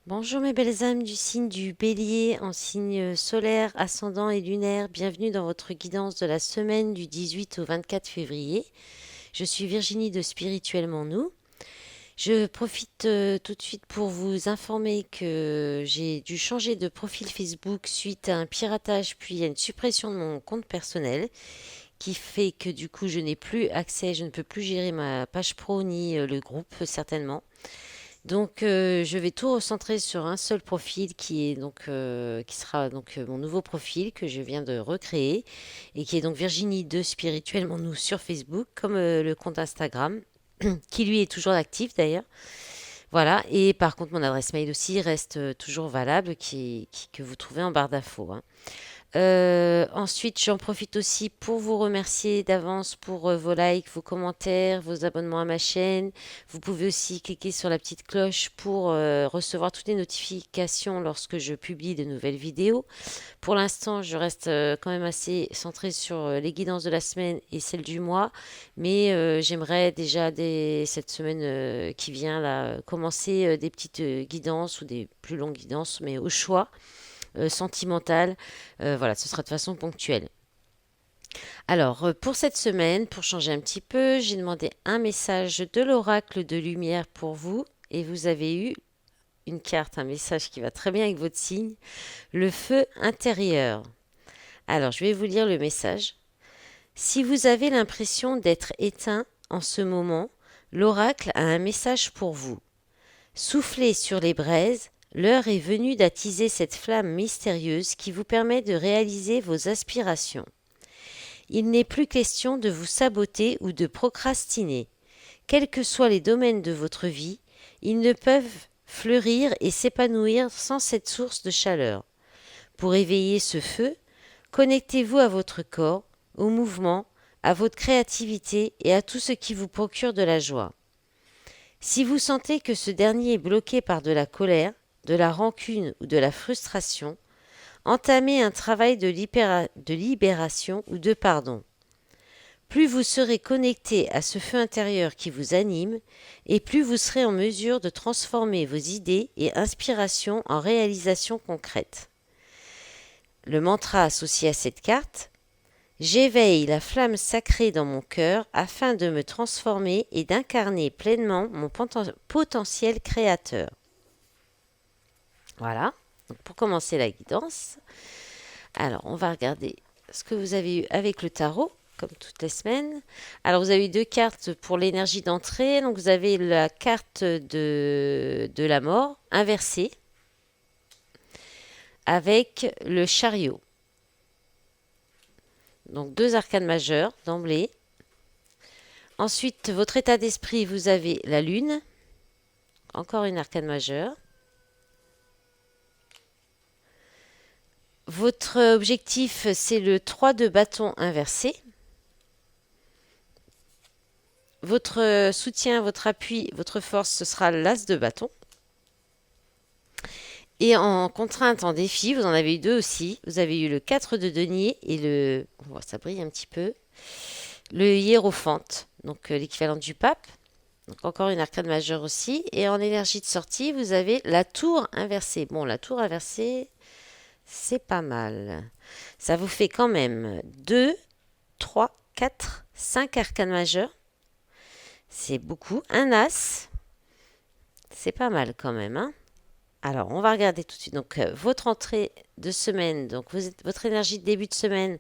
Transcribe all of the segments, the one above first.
Bonjour mes belles âmes du signe du Bélier en signe solaire, ascendant et lunaire. Bienvenue dans votre guidance de la semaine du 18 au 24 février. Je suis Virginie de Spirituellement Nous. Je profite tout de suite pour vous informer que j'ai dû changer de profil Facebook suite à un piratage puis à une suppression de mon compte personnel qui fait que du coup je n'ai plus accès, je ne peux plus gérer ma page pro ni le groupe certainement. Donc, je vais tout recentrer sur un seul profil qui sera mon nouveau profil que je viens de recréer et qui est donc Virginie de Spirituellement Nous sur Facebook, comme le compte Instagram, qui lui est toujours actif d'ailleurs. Voilà. Et par contre, mon adresse mail aussi reste toujours valable, que vous trouvez en barre d'infos, hein. Ensuite, j'en profite aussi pour vous remercier d'avance pour vos likes, vos commentaires, vos abonnements à ma chaîne. Vous pouvez aussi cliquer sur la petite cloche pour recevoir toutes les notifications lorsque je publie de nouvelles vidéos. Pour l'instant, je reste quand même assez centrée sur les guidances de la semaine et celles du mois, mais j'aimerais déjà dès cette semaine qui vient là commencer des petites guidances ou des plus longues guidances, mais au choix sentimentale. Voilà, ce sera de façon ponctuelle. Alors, pour cette semaine, pour changer un petit peu, j'ai demandé un message de l'oracle de lumière pour vous et vous avez eu une carte, un message qui va très bien avec votre signe, le feu intérieur. Alors, je vais vous lire le message. Si vous avez l'impression d'être éteint en ce moment, l'oracle a un message pour vous. Soufflez sur les braises, l'heure est venue d'attiser cette flamme mystérieuse qui vous permet de réaliser vos aspirations. Il n'est plus question de vous saboter ou de procrastiner. Quels que soient les domaines de votre vie, ils ne peuvent fleurir et s'épanouir sans cette source de chaleur. Pour éveiller ce feu, connectez-vous à votre corps, au mouvement, à votre créativité et à tout ce qui vous procure de la joie. Si vous sentez que ce dernier est bloqué par de la colère, de la rancune ou de la frustration, entamez un travail de libération ou de pardon. Plus vous serez connecté à ce feu intérieur qui vous anime, et plus vous serez en mesure de transformer vos idées et inspirations en réalisations concrètes. Le mantra associé à cette carte: j'éveille la flamme sacrée dans mon cœur afin de me transformer et d'incarner pleinement mon potentiel créateur. Voilà, donc pour commencer la guidance. Alors, on va regarder ce que vous avez eu avec le tarot, comme toutes les semaines. Alors, vous avez eu deux cartes pour l'énergie d'entrée. Donc, vous avez la carte de la mort inversée avec le chariot. Donc, deux arcanes majeures d'emblée. Ensuite, votre état d'esprit, vous avez la lune, encore une arcane majeure. Votre objectif, c'est le 3 de bâton inversé. Votre soutien, votre appui, votre force, ce sera l'as de bâton. Et en contrainte, en défi, vous en avez eu deux aussi. Vous avez eu le 4 de denier et on voit ça brille un petit peu, le hiérophante, donc l'équivalent du pape. Donc encore une arcane majeure aussi. Et en énergie de sortie, vous avez la tour inversée. Bon, la tour inversée, c'est pas mal. Ça vous fait quand même 2, 3, 4, 5 arcanes majeures. C'est beaucoup. Un as, c'est pas mal quand même, hein. Alors, on va regarder tout de suite. Donc, votre entrée de semaine, donc votre énergie de début de semaine.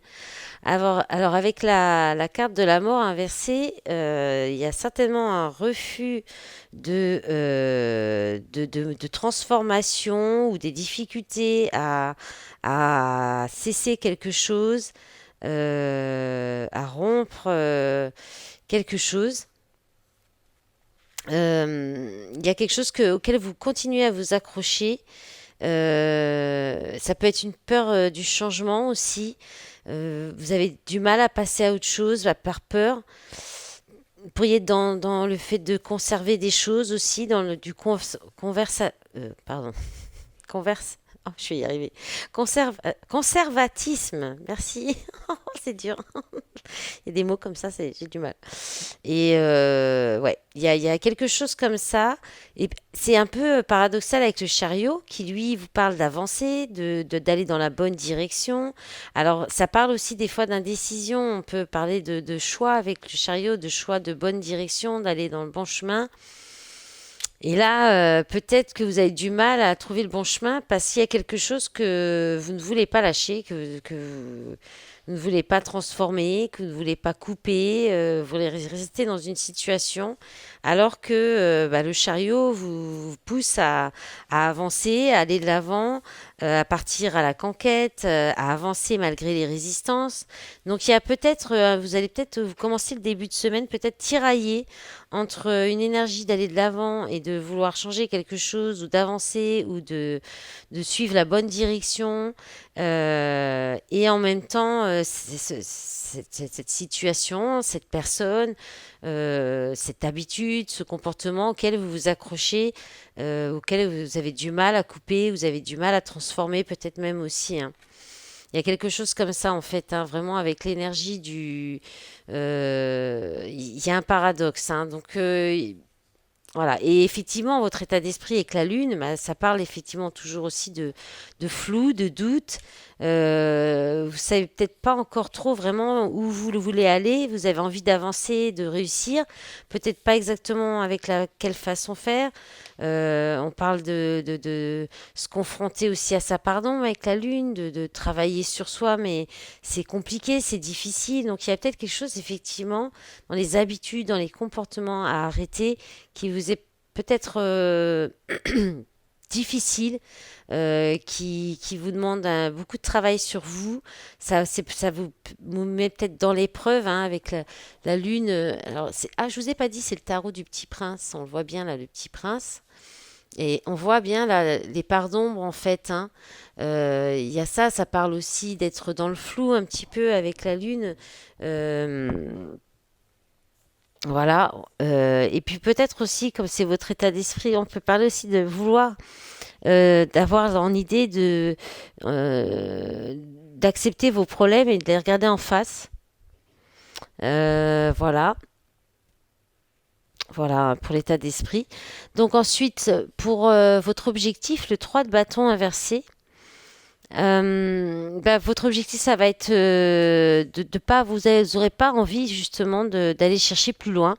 Alors avec la carte de la mort inversée, il y a certainement un refus de transformation ou des difficultés à cesser quelque chose, à rompre quelque chose. Il y a quelque chose auquel vous continuez à vous accrocher. Ça peut être une peur du changement aussi. Vous avez du mal à passer à autre chose par peur. Vous pourriez être dans le fait de conserver des choses aussi, dans du conversa, pardon, converse. Oh, je vais y arriver. Conservatisme, merci. C'est dur. Il y a des mots comme ça, j'ai du mal. Et ouais, il y a quelque chose comme ça. Et c'est un peu paradoxal avec le chariot qui, lui, vous parle d'avancer, d'aller dans la bonne direction. Alors, ça parle aussi des fois d'indécision. On peut parler de choix avec le chariot, de choix de bonne direction, d'aller dans le bon chemin. Et là, peut-être que vous avez du mal à trouver le bon chemin parce qu'il y a quelque chose que vous ne voulez pas lâcher, que vous ne voulez pas transformer, que vous ne voulez pas couper, vous voulez rester dans une situation, alors que bah, le chariot vous pousse à avancer, à aller de l'avant, à partir à la conquête, à avancer malgré les résistances. Donc il y a peut-être, vous allez peut-être, vous commencez le début de semaine, peut-être tirailler entre une énergie d'aller de l'avant et de vouloir changer quelque chose ou d'avancer ou de suivre la bonne direction et en même temps cette situation, cette personne, cette habitude, ce comportement auquel vous vous accrochez, auquel vous avez du mal à couper, vous avez du mal à transformer peut-être même aussi, hein. Il y a quelque chose comme ça en fait, hein, vraiment avec l'énergie du... Il y a un paradoxe, hein, donc voilà. Et effectivement, votre état d'esprit avec la Lune, bah, ça parle effectivement toujours aussi de flou, de doute. Vous savez peut-être pas encore trop vraiment où vous voulez aller. Vous avez envie d'avancer, de réussir. Peut-être pas exactement avec quelle façon faire. On parle de se confronter aussi à sa part d'ombre avec la Lune, de travailler sur soi, mais c'est compliqué, c'est difficile. Donc il y a peut-être quelque chose effectivement dans les habitudes, dans les comportements à arrêter qui vous est peut-être difficile, qui vous demande beaucoup de travail sur vous. Ça vous met peut-être dans l'épreuve hein, avec la lune. Alors, ah, je vous ai pas dit, c'est le tarot du Petit Prince. On le voit bien là, le Petit Prince. Et on voit bien là, les parts d'ombre en fait, hein. Il y a ça, ça parle aussi d'être dans le flou un petit peu avec la lune. Euh, voilà. Et puis peut-être aussi, comme c'est votre état d'esprit, on peut parler aussi de vouloir, d'avoir en idée d'accepter vos problèmes et de les regarder en face. Voilà. Voilà pour l'état d'esprit. Donc ensuite, pour votre objectif, le 3 de bâton inversé, bah, votre objectif, ça va être de pas, vous aurez pas envie justement d'aller chercher plus loin.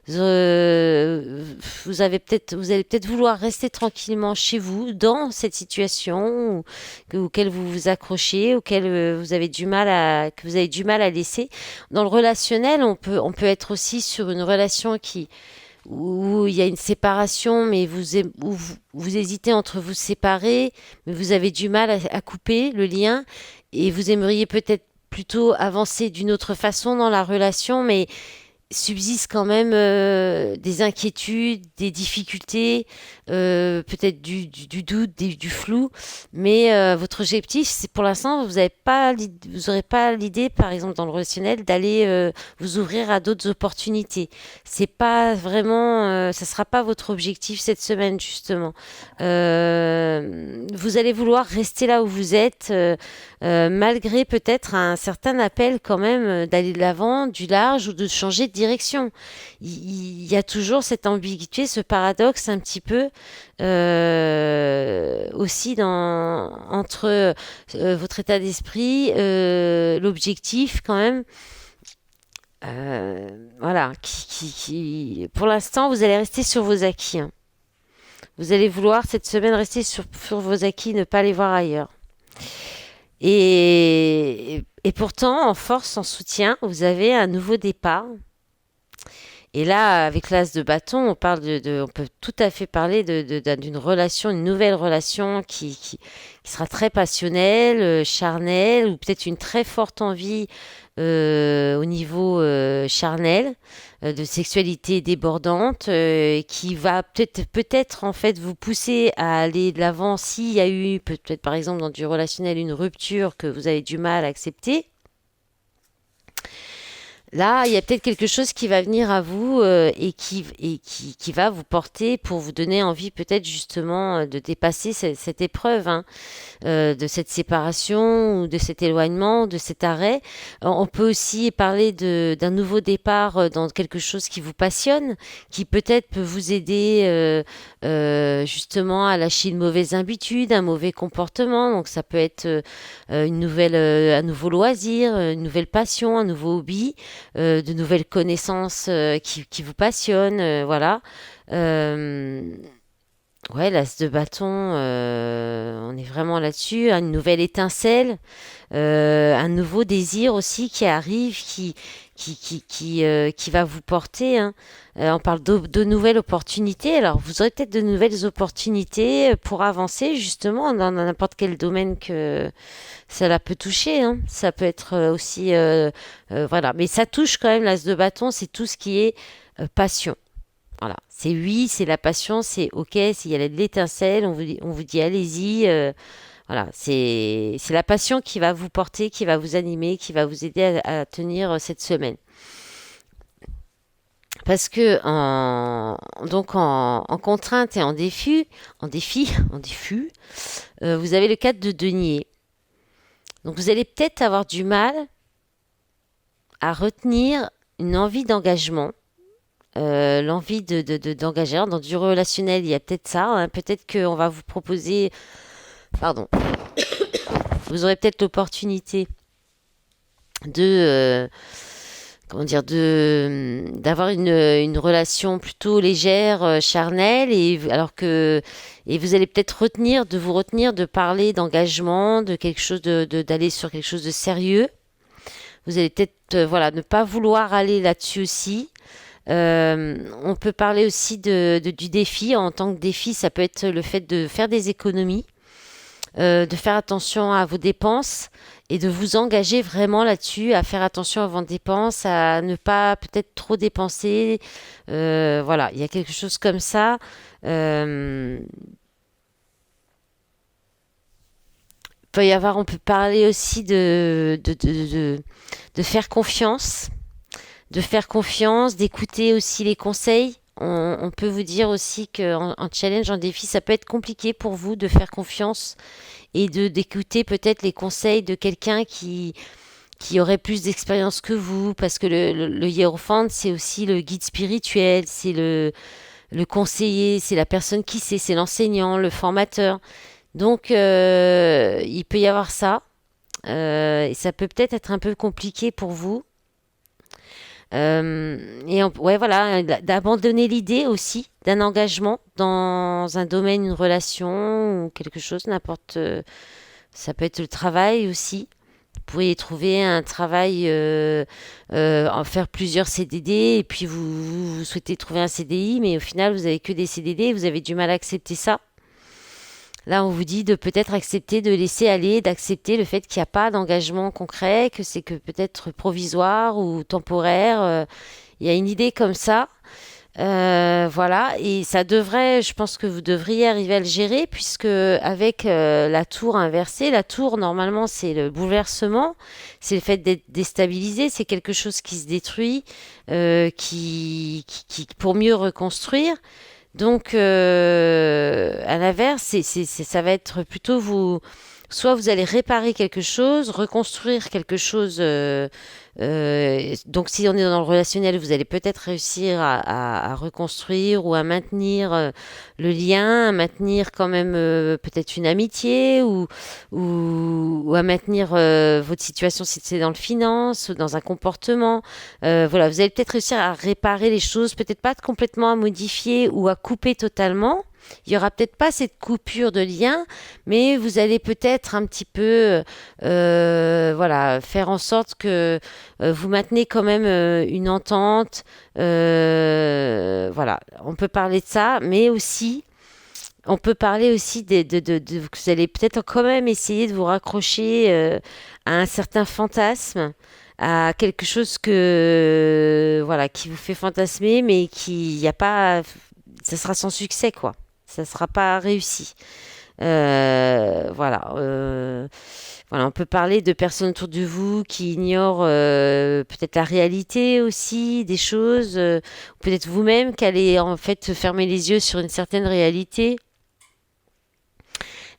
Euh, vous allez peut-être vouloir rester tranquillement chez vous dans cette situation auquel vous vous accrochez, auquel vous avez du mal que vous avez du mal à laisser. Dans le relationnel, on peut être aussi sur une relation où il y a une séparation, mais vous hésitez entre vous séparer, mais vous avez du mal à couper le lien et vous aimeriez peut-être plutôt avancer d'une autre façon dans la relation, mais subsistent quand même des inquiétudes, des difficultés, peut-être du doute, du flou. Mais votre objectif, c'est pour l'instant, vous aurez pas l'idée, par exemple dans le relationnel, d'aller vous ouvrir à d'autres opportunités. C'est pas vraiment, ça sera pas votre objectif cette semaine justement. Vous allez vouloir rester là où vous êtes. Malgré peut-être un certain appel quand même d'aller de l'avant, du large ou de changer de direction. Il y a toujours cette ambiguïté, ce paradoxe un petit peu aussi entre votre état d'esprit, l'objectif quand même. Voilà, pour l'instant, vous allez rester sur vos acquis, hein. Vous allez vouloir cette semaine rester sur vos acquis, ne pas aller voir ailleurs. Et pourtant, en force, en soutien, vous avez un nouveau départ. Et là, avec l'as de bâton, on peut tout à fait parler d'une relation, une nouvelle relation qui sera très passionnelle, charnelle, ou peut-être une très forte envie au niveau charnel, de sexualité débordante, qui va peut-être en fait vous pousser à aller de l'avant s'il y a eu peut-être par exemple dans du relationnel une rupture que vous avez du mal à accepter. Là, il y a peut-être quelque chose qui va venir à vous et qui va vous porter pour vous donner envie peut-être justement de dépasser cette épreuve, hein, de cette séparation ou de cet éloignement, de cet arrêt. On peut aussi parler d'un nouveau départ dans quelque chose qui vous passionne, qui peut-être peut vous aider justement à lâcher une mauvaise habitude, un mauvais comportement. Donc ça peut être un nouveau loisir, une nouvelle passion, un nouveau hobby, de nouvelles connaissances qui vous passionnent, voilà. Euh, ouais, l'as de bâton, on est vraiment là-dessus. Une nouvelle étincelle, un nouveau désir aussi qui arrive, qui va vous porter, hein. On parle de nouvelles opportunités. Alors, vous aurez peut-être de nouvelles opportunités pour avancer justement dans n'importe quel domaine que cela peut toucher, hein. Ça peut être aussi, voilà. Mais ça touche quand même l'as de bâton, c'est tout ce qui est passion. Voilà, c'est oui, c'est la passion, c'est ok, s'il y a de l'étincelle, on vous dit allez-y. Voilà, c'est la passion qui va vous porter, qui va vous animer, qui va vous aider à tenir cette semaine. Parce que en contrainte et en défi, vous avez le cadre de denier. Donc vous allez peut-être avoir du mal à retenir une envie d'engagement, l'envie d'engager. Dans du relationnel, il y a peut-être ça, hein. Peut-être qu'on va vous proposer, pardon, vous aurez peut-être l'opportunité de, comment dire, d'avoir une relation plutôt légère, charnelle, et vous allez peut-être vous retenir de parler d'engagement, de quelque chose d'aller sur quelque chose de sérieux. Vous allez peut-être, voilà, ne pas vouloir aller là-dessus aussi. On peut parler aussi du défi. En tant que défi, ça peut être le fait de faire des économies, de faire attention à vos dépenses et de vous engager vraiment là-dessus, à faire attention à vos dépenses, à ne pas peut-être trop dépenser. Voilà, il y a quelque chose comme ça. Euh, on peut parler aussi de faire confiance, d'écouter aussi les conseils. On peut vous dire aussi qu'en challenge, en défi, ça peut être compliqué pour vous de faire confiance et d'écouter peut-être les conseils de quelqu'un qui aurait plus d'expérience que vous, parce que le hiérophante, c'est aussi le guide spirituel, c'est le conseiller, c'est la personne qui sait, c'est l'enseignant, le formateur. Donc, il peut y avoir ça, et ça peut peut-être être un peu compliqué pour vous. Ouais, voilà, d'abandonner l'idée aussi d'un engagement dans un domaine, une relation ou quelque chose, n'importe. Ça peut être le travail aussi. Vous pourriez trouver un travail, en faire plusieurs CDD, et puis vous souhaitez trouver un CDI, mais au final vous avez que des CDD et vous avez du mal à accepter ça. Là, on vous dit de peut-être accepter, de laisser aller, d'accepter le fait qu'il n'y a pas d'engagement concret, que c'est que peut-être provisoire ou temporaire. Il y a une idée comme ça. Voilà, et ça devrait, je pense que vous devriez arriver à le gérer, puisque avec la tour inversée, la tour normalement c'est le bouleversement, c'est le fait d'être déstabilisé, c'est quelque chose qui se détruit, pour mieux reconstruire. Donc, à l'inverse, ça va être plutôt soit vous allez réparer quelque chose, reconstruire quelque chose. Donc, si on est dans le relationnel, vous allez peut-être réussir à reconstruire ou à maintenir le lien, à maintenir quand même peut-être une amitié ou à maintenir votre situation si c'est dans le finance ou dans un comportement. Voilà, vous allez peut-être réussir à réparer les choses, peut-être pas complètement à modifier ou à couper totalement. Il y aura peut-être pas cette coupure de lien, mais vous allez peut-être un petit peu, voilà, faire en sorte que vous maintenez quand même une entente. Voilà, on peut parler de ça, mais aussi, on peut parler aussi que vous allez peut-être quand même essayer de vous raccrocher à un certain fantasme, à quelque chose voilà, qui vous fait fantasmer, mais qui y a pas, ça sera sans succès, quoi. Ça sera pas réussi. Voilà. Voilà, on peut parler de personnes autour de vous qui ignorent peut-être la réalité aussi des choses, peut-être vous-même qui allez en fait fermer les yeux sur une certaine réalité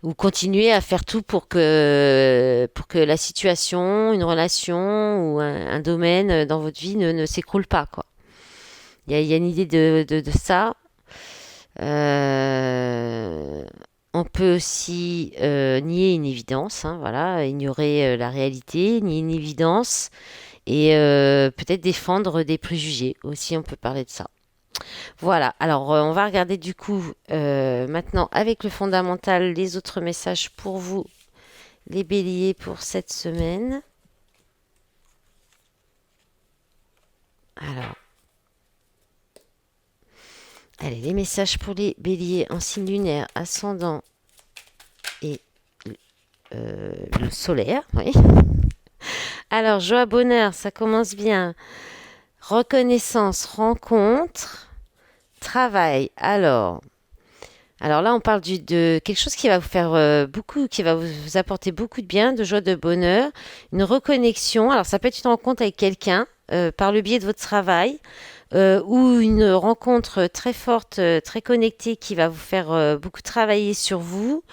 ou continuer à faire tout pour que la situation, une relation ou un domaine dans votre vie ne s'écroule pas, quoi. Il y a une idée de ça. Euh, on peut aussi nier une évidence, hein, voilà, ignorer la réalité, nier une évidence et peut-être défendre des préjugés aussi, on peut parler de ça. Voilà, alors on va regarder du coup maintenant avec le fondamental les autres messages pour vous, les béliers pour cette semaine. Alors, allez, les messages pour les béliers en signe lunaire, ascendant et le solaire, oui. Alors, joie, bonheur, ça commence bien. Reconnaissance, rencontre, travail. Alors là, on parle de quelque chose qui va vous faire beaucoup, qui va vous apporter beaucoup de bien, de joie, de bonheur, une reconnexion. Alors ça peut être une rencontre avec quelqu'un par le biais de votre travail ou une rencontre très forte, très connectée qui va vous faire beaucoup travailler sur vous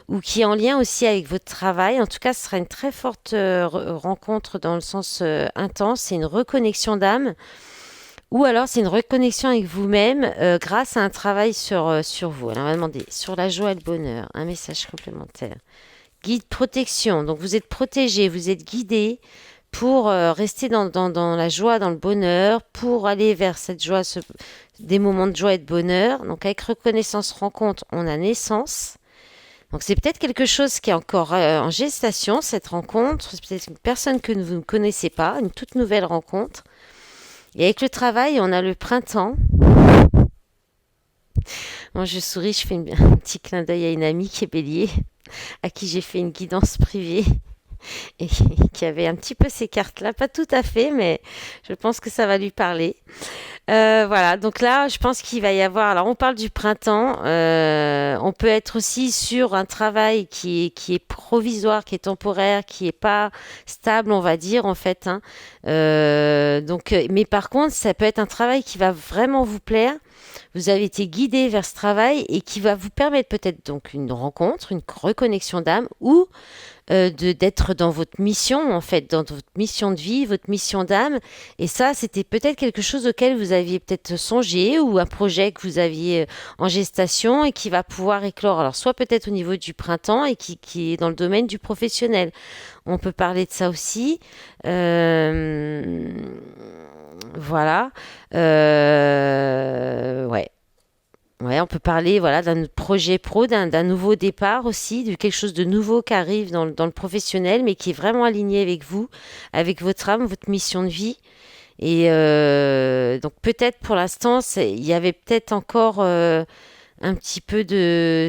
ou qui est en lien aussi avec votre travail. En tout cas, ce sera une très forte rencontre dans le sens intense. C'est une reconnexion d'âme. Ou alors c'est une reconnexion avec vous-même grâce à un travail sur vous. Alors on va demander sur la joie et le bonheur, un message complémentaire. Guide protection, donc vous êtes protégé, vous êtes guidé pour rester dans la joie, dans le bonheur, pour aller vers cette joie, des moments de joie et de bonheur. Donc avec reconnaissance rencontre, on a naissance. Donc c'est peut-être quelque chose qui est encore en gestation, cette rencontre. C'est peut-être une personne que vous ne connaissez pas, une toute nouvelle rencontre. Et avec le travail, on a le printemps. Moi, je souris, je fais un petit clin d'œil à une amie qui est bélier, à qui j'ai fait une guidance privée et qui avait un petit peu ces cartes-là. Pas tout à fait, mais je pense que ça va lui parler. Voilà, donc là, je pense qu'il va y avoir. Alors, on parle du printemps. On peut être aussi sur un travail qui est provisoire, qui est temporaire, qui est pas stable, on va dire en fait, hein. Mais par contre, ça peut être un travail qui va vraiment vous plaire. Vous avez été guidé vers ce travail et qui va vous permettre peut-être donc une rencontre, une reconnexion d'âme ou d'être dans votre mission, en fait, dans votre mission de vie, votre mission d'âme. Et ça, c'était peut-être quelque chose auquel vous aviez peut-être songé ou un projet que vous aviez en gestation et qui va pouvoir éclore. Alors, soit peut-être au niveau du printemps et qui est dans le domaine du professionnel. On peut parler de ça aussi. Voilà. Ouais. Ouais, on peut parler voilà d'un projet pro, d'un nouveau départ aussi, de quelque chose de nouveau qui arrive dans le professionnel, mais qui est vraiment aligné avec vous, avec votre âme, votre mission de vie. Et donc peut-être pour l'instant, il y avait peut-être encore un petit peu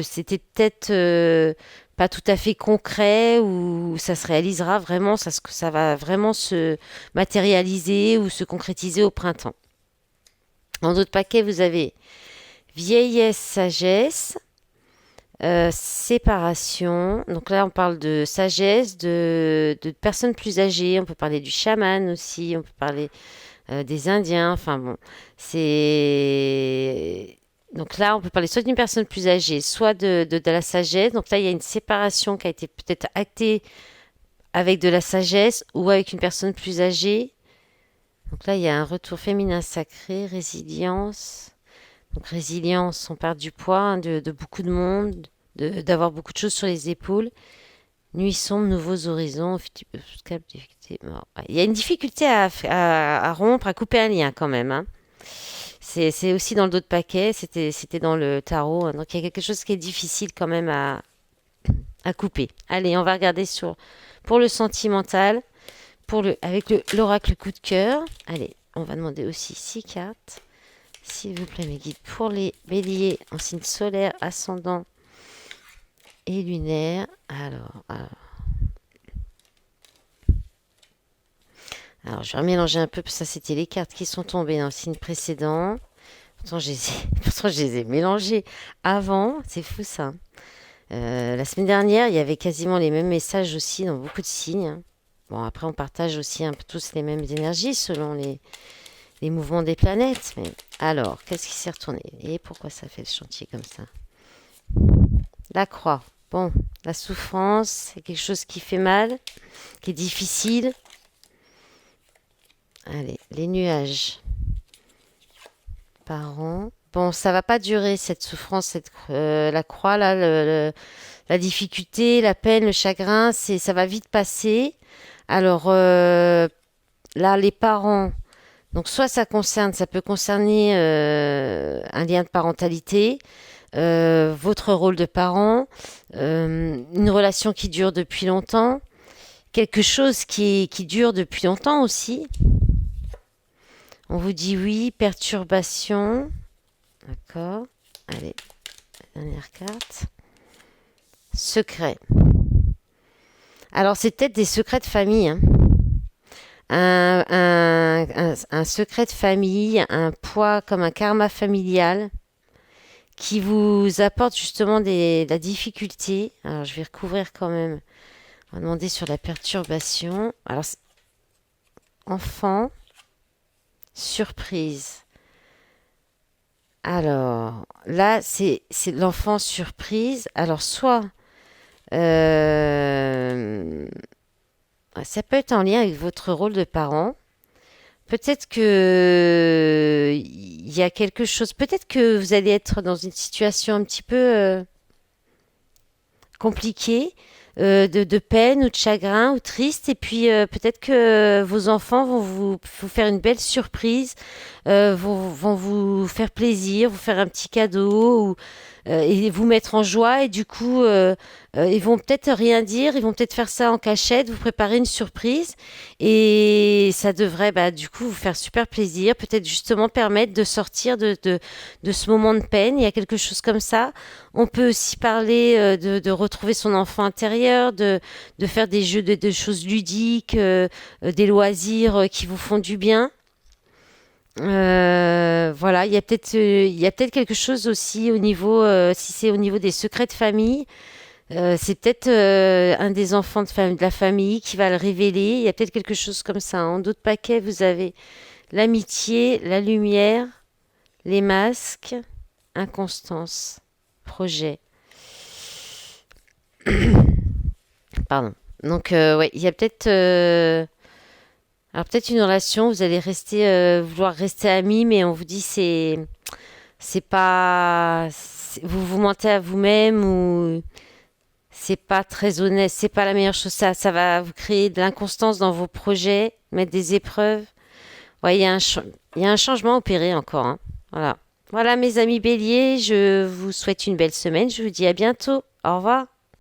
c'était peut-être pas tout à fait concret ou ça se réalisera vraiment, ça va vraiment se matérialiser ou se concrétiser au printemps. Dans d'autres paquets, vous avez vieillesse, sagesse, séparation. Donc là, on parle de sagesse, de personnes plus âgées. On peut parler du chaman aussi. On peut parler des Indiens. Enfin bon, c'est... Donc là, on peut parler soit d'une personne plus âgée, soit de la sagesse. Donc là, il y a une séparation qui a été peut-être actée avec de la sagesse ou avec une personne plus âgée. Donc là, il y a un retour féminin sacré, résilience. Donc résilience, on part du poids hein, de beaucoup de monde, d'avoir beaucoup de choses sur les épaules. Nuit sombre, nouveaux horizons. Il y a une difficulté à rompre, à couper un lien quand même, hein. C'est aussi dans le dos de paquet, c'était dans le tarot. Hein. Donc il y a quelque chose qui est difficile quand même à couper. Allez, on va regarder pour le sentimental, avec l'oracle coup de cœur. Allez, on va demander aussi 6 cartes. S'il vous plaît, mes guides, pour les béliers en signe solaire, ascendant et lunaire. Alors, je vais remélanger un peu, parce que ça, c'était les cartes qui sont tombées dans le signe précédent. Pourtant, je les ai mélangées avant. C'est fou, ça. La semaine dernière, il y avait quasiment les mêmes messages aussi dans beaucoup de signes, hein. Bon, après, on partage aussi un peu tous les mêmes énergies selon les mouvements des planètes. Mais alors, qu'est-ce qui s'est retourné? Et pourquoi ça fait le chantier comme ça? La croix. Bon, la souffrance, c'est quelque chose qui fait mal, qui est difficile. Allez, les nuages. Parents. Bon, ça va pas durer cette souffrance, la croix là, la difficulté, la peine, le chagrin, ça va vite passer. Alors là, les parents. Donc soit ça peut concerner un lien de parentalité, votre rôle de parent, une relation qui dure depuis longtemps, quelque chose qui dure depuis longtemps aussi. On vous dit oui, perturbation. D'accord. Allez, dernière carte. Secret. Alors, c'est peut-être des secrets de famille, hein. Un secret de famille, un poids comme un karma familial qui vous apporte justement la difficulté. Alors, je vais recouvrir quand même. On va demander sur la perturbation. Alors, enfant, surprise. Alors, là, c'est l'enfant surprise. Alors, soit euh, ça peut être en lien avec votre rôle de parent. Peut-être que il y a quelque chose. Peut-être que vous allez être dans une situation un petit peu compliquée, de peine ou de chagrin ou triste. Et puis peut-être que vos enfants vont vous faire une belle surprise, vont vous faire plaisir, vous faire un petit cadeau et vous mettre en joie. Et du coup, ils vont peut-être rien dire, ils vont peut-être faire ça en cachette, vous préparer une surprise. Et ça devrait, bah, du coup, vous faire super plaisir. Peut-être justement permettre de sortir de ce moment de peine. Il y a quelque chose comme ça. On peut aussi parler de retrouver son enfant intérieur, de faire des jeux de choses ludiques, des loisirs qui vous font du bien. Voilà, il y a peut-être quelque chose aussi au niveau, si c'est au niveau des secrets de famille, c'est peut-être un des enfants de la famille qui va le révéler. Il y a peut-être quelque chose comme ça. En d'autres paquets, vous avez l'amitié, la lumière, les masques, inconstance, projet. Pardon. Donc, ouais, il y a peut-être, alors peut-être une relation. Vous allez vouloir rester amis, mais on vous dit c'est pas, vous vous mentez à vous-même ou c'est pas très honnête, c'est pas la meilleure chose. Ça va vous créer de l'inconstance dans vos projets, mettre des épreuves. Ouais, il y a un changement opéré encore, hein. Voilà. Voilà, mes amis béliers, je vous souhaite une belle semaine. Je vous dis à bientôt. Au revoir.